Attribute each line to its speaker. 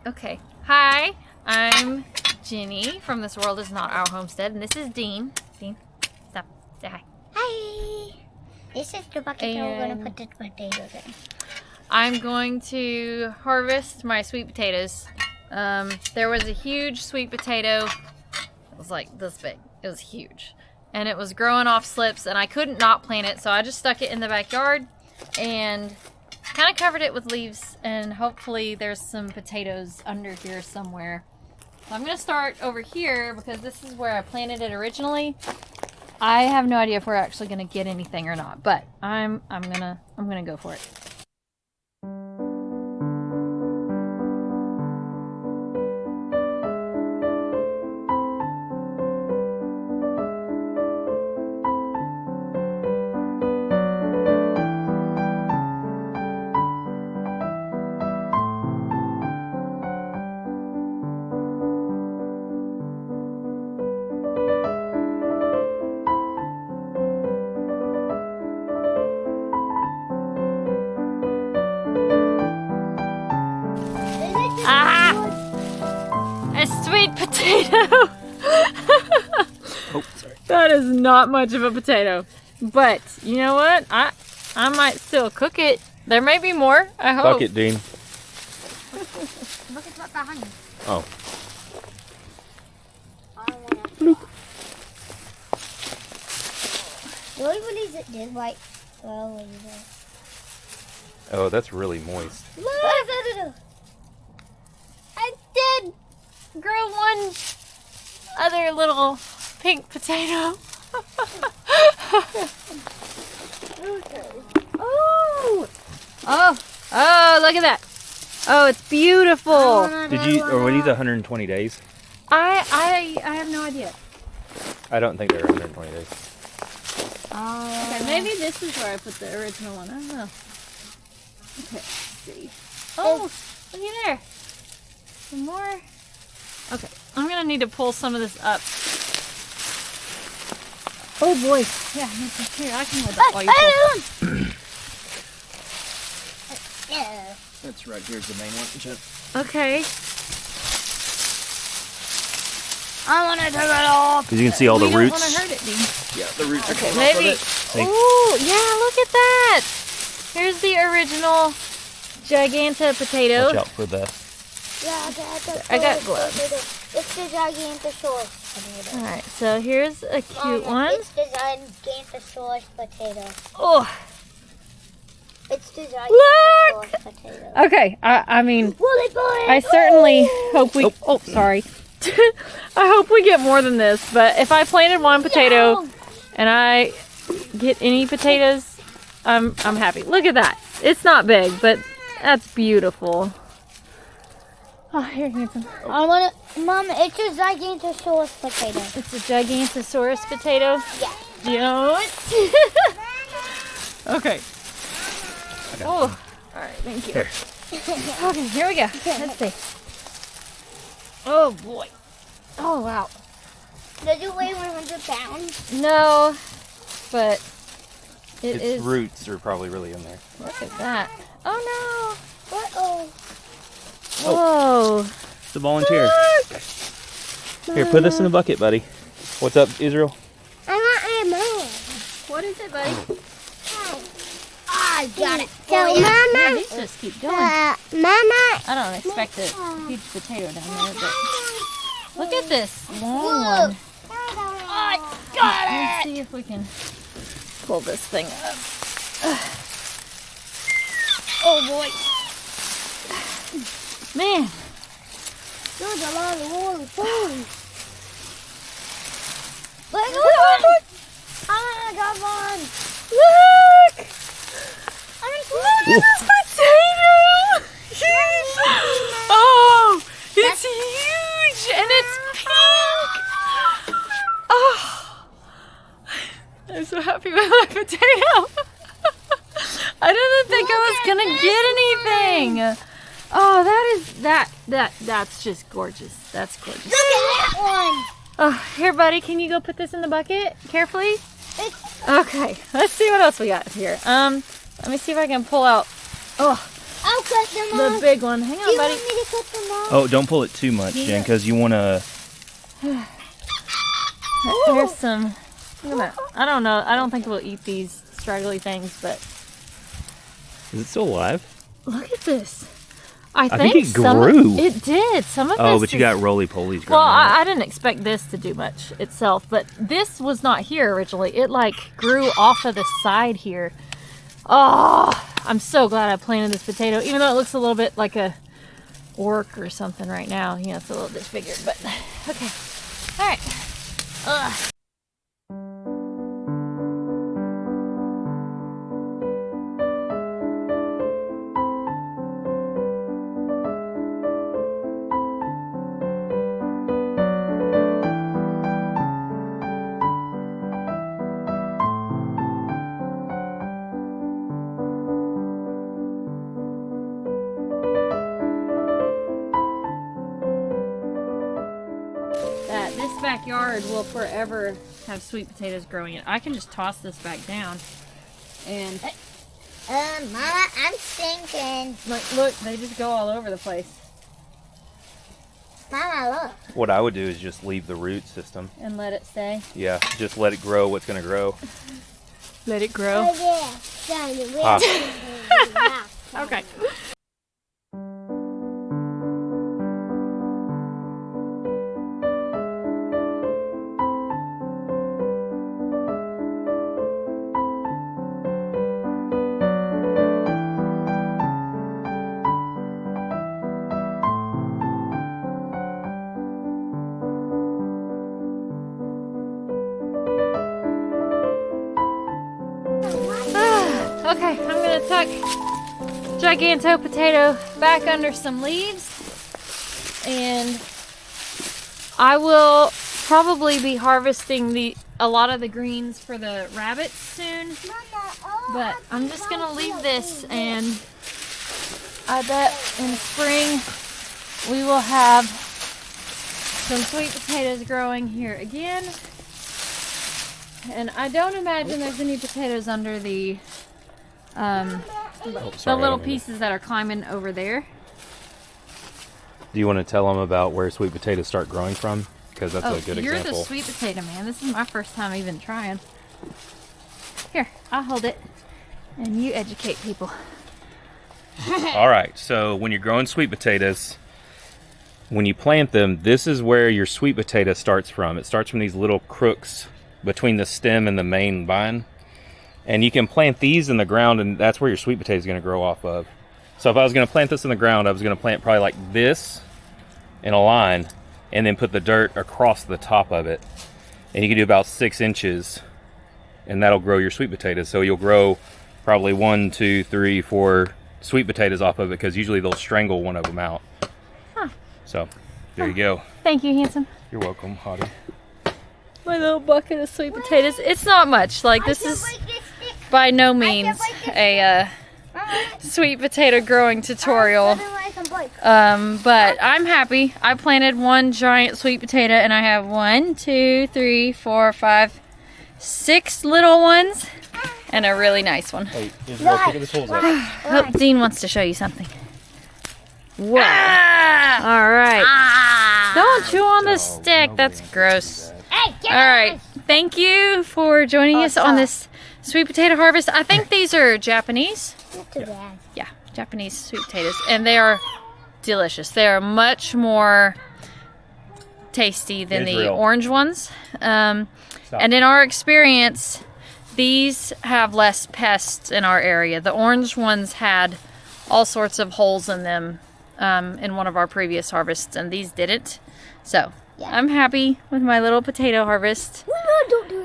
Speaker 1: Okay. Hi, I'm Jenny from This World Is Not Our Homestead, and this is Dean. Dean, stop. Say hi.
Speaker 2: Hi. This is the bucket that we're going to put the potatoes in.
Speaker 1: I'm going to harvest my sweet potatoes. There was a huge sweet potato. It was like this big. It was huge. And it was growing off slips, and I couldn't not plant it, so I just stuck it in the backyard and kind of covered it with leaves, and hopefully there's some potatoes under here somewhere. So I'm going to start over here because this is where I planted it originally. I have no idea if we're actually going to get anything or not, but I'm gonna go for it. A sweet potato.
Speaker 3: Oh, sorry.
Speaker 1: That is not much of a potato, but you know what? I might still cook it. There may be more. I hope.
Speaker 3: Bucket, Dean.
Speaker 2: Bucket's right behind you.
Speaker 3: Oh.
Speaker 2: What is it did right? Oh,
Speaker 3: Oh, that's really moist.
Speaker 2: look.
Speaker 1: I did grow one other little pink potato. Oh, look at that. Oh, it's beautiful.
Speaker 3: Did you, or were these 120 days?
Speaker 1: I have no idea.
Speaker 3: I don't think they're 120 days.
Speaker 1: Okay, maybe this is where I put the original one. I don't know. Okay, let's see. Oh, looky there. Some more. Okay, I'm gonna need to pull some of this up. Oh boy. Yeah, here, I can hold that while you pull.
Speaker 2: Yeah.
Speaker 3: That's right, here's the main one.
Speaker 1: Okay.
Speaker 2: I want to take it off.
Speaker 3: Because you can see all the
Speaker 1: We don't
Speaker 3: roots.
Speaker 1: want to hurt it, Dean.
Speaker 3: Yeah, the roots.
Speaker 1: Okay, maybe. Oh, yeah, look at that. Here's the original Giganta potato.
Speaker 3: Watch out for the...
Speaker 2: Yeah,
Speaker 1: I got gloves.
Speaker 2: It's the Gigantosaurus.
Speaker 1: Alright, so here's a cute one.
Speaker 2: It's the Gigantosaurus potato.
Speaker 1: Oh,
Speaker 2: It's the
Speaker 1: Look!
Speaker 2: Gigantosaurus potato.
Speaker 1: okay. I mean,
Speaker 2: Bullet boy!
Speaker 1: I certainly hope we. Oh, sorry. I hope we get more than this. But if I planted one potato and I get any potatoes, I'm happy. Look at that. It's not big, but that's beautiful. Oh, here, handsome.
Speaker 2: I want to, Mom, it's a Gigantosaurus potato.
Speaker 1: It's a Gigantosaurus potato.
Speaker 2: Yeah.
Speaker 1: Do you know it? Okay. Oh, all right. Thank you.
Speaker 3: Here.
Speaker 1: Okay, here we go. Let's see. Oh boy. Oh wow.
Speaker 2: Does it weigh 100 pounds?
Speaker 1: No, but it
Speaker 3: Its
Speaker 1: is.
Speaker 3: roots are probably really in there.
Speaker 1: Look at that. Oh
Speaker 2: Uh-oh.
Speaker 1: no. Whoa.
Speaker 3: It's a volunteer.
Speaker 1: Look.
Speaker 3: Here, put this in the bucket, buddy. What's up, Israel?
Speaker 2: I want ammo.
Speaker 1: What is it, buddy?
Speaker 2: I got it. So,
Speaker 1: Man,
Speaker 2: Mama,
Speaker 1: these just keep going.
Speaker 2: Mama,
Speaker 1: I don't expect a huge potato down there, but look at this long one.
Speaker 2: I got
Speaker 1: Let's see if we can pull this thing up. Oh boy. Man.
Speaker 2: There's a lot of rolling food.
Speaker 1: Look.
Speaker 2: I got one.
Speaker 1: Look. Look at this potato. Huge. Oh, it's huge and it's pink. Oh, I'm so happy with my potato. I didn't think I was gonna get anything. Oh, that's just gorgeous. That's gorgeous.
Speaker 2: Look at that one.
Speaker 1: Oh, here, buddy, can you go put this in the bucket carefully? Okay, let's see what else we got here. Let me see if I can pull out. Oh,
Speaker 2: I'll cut them
Speaker 1: The
Speaker 2: off.
Speaker 1: big one. Hang
Speaker 2: Do
Speaker 1: on,
Speaker 2: you
Speaker 1: buddy.
Speaker 2: want me to cut them off?
Speaker 3: Oh, don't pull it too much, Jen, because you want to...
Speaker 1: There's some. Look at that. I don't know. I don't think we'll eat these straggly things, but
Speaker 3: Is it still alive?
Speaker 1: look at this. I
Speaker 3: think it
Speaker 1: some
Speaker 3: grew.
Speaker 1: It did. Some of
Speaker 3: Oh,
Speaker 1: this
Speaker 3: but you
Speaker 1: is-
Speaker 3: got roly-polies growing
Speaker 1: Well,
Speaker 3: on it.
Speaker 1: I didn't expect this to do much itself, but this was not here originally. It like grew off of the side here. Oh, I'm so glad I planted this potato, even though it looks a little bit like a orc or something right now. You know, it's a little disfigured, but okay. All right. Ugh. This backyard will forever have sweet potatoes growing in it. I can just toss this back down and
Speaker 2: Mama, I'm thinking.
Speaker 1: look, they just go all over the place.
Speaker 2: Mama, look.
Speaker 3: What I would do is just leave the root system.
Speaker 1: And let it stay.
Speaker 3: Yeah, just let it grow what's going to grow.
Speaker 1: Let it grow.
Speaker 2: Oh, yeah. Johnny,
Speaker 3: Pop.
Speaker 1: Okay. Okay, I'm gonna tuck Giganto potato back under some leaves, and I will probably be harvesting a lot of the greens for the rabbits soon. But I'm just gonna leave this, and I bet in spring we will have some sweet potatoes growing here again. And I don't imagine there's any potatoes under the little pieces that are climbing over there.
Speaker 3: Do you want to tell them about where sweet potatoes start growing from? Because that's a good
Speaker 1: you're
Speaker 3: example.
Speaker 1: the sweet potato man. This is my first time even trying. Here, I'll hold it, and you educate people.
Speaker 3: All right, so when you're growing sweet potatoes, when you plant them, this is where your sweet potato starts from. It starts from these little crooks between the stem and the main vine. And you can plant these in the ground, and that's where your sweet potato is going to grow off of. So if I was going to plant this in the ground, I was going to plant probably like this in a line, and then put the dirt across the top of it. And you can do about 6 inches, and that'll grow your sweet potatoes. So you'll grow probably 1, 2, 3, 4 sweet potatoes off of it, because usually they'll strangle one of them out.
Speaker 1: Huh.
Speaker 3: So there you go.
Speaker 1: Thank you, handsome.
Speaker 3: You're welcome, Hottie.
Speaker 1: My little bucket of sweet potatoes. It's not much. Like, this is by no means a sweet potato growing tutorial. But I'm happy. I planted one giant sweet potato, and I have 1, 2, 3, 4, 5, 6 little ones, and a really nice one.
Speaker 3: Hey, Israel, pick this holes up.
Speaker 1: Oh, Dean wants to show you something. Whoa. All right. Don't chew on the stick. That's gross. All right. Thank you for joining us on this sweet potato harvest. I think these are Japanese.
Speaker 2: Not too bad.
Speaker 1: Yeah, Japanese sweet potatoes. And they are delicious. They are much more tasty than the
Speaker 3: Israel.
Speaker 1: orange ones. And in our experience, these have less pests in our area. The orange ones had all sorts of holes in them in one of our previous harvests, and these didn't. So,
Speaker 2: Yeah.
Speaker 1: I'm happy with my little potato harvest.
Speaker 2: Don't do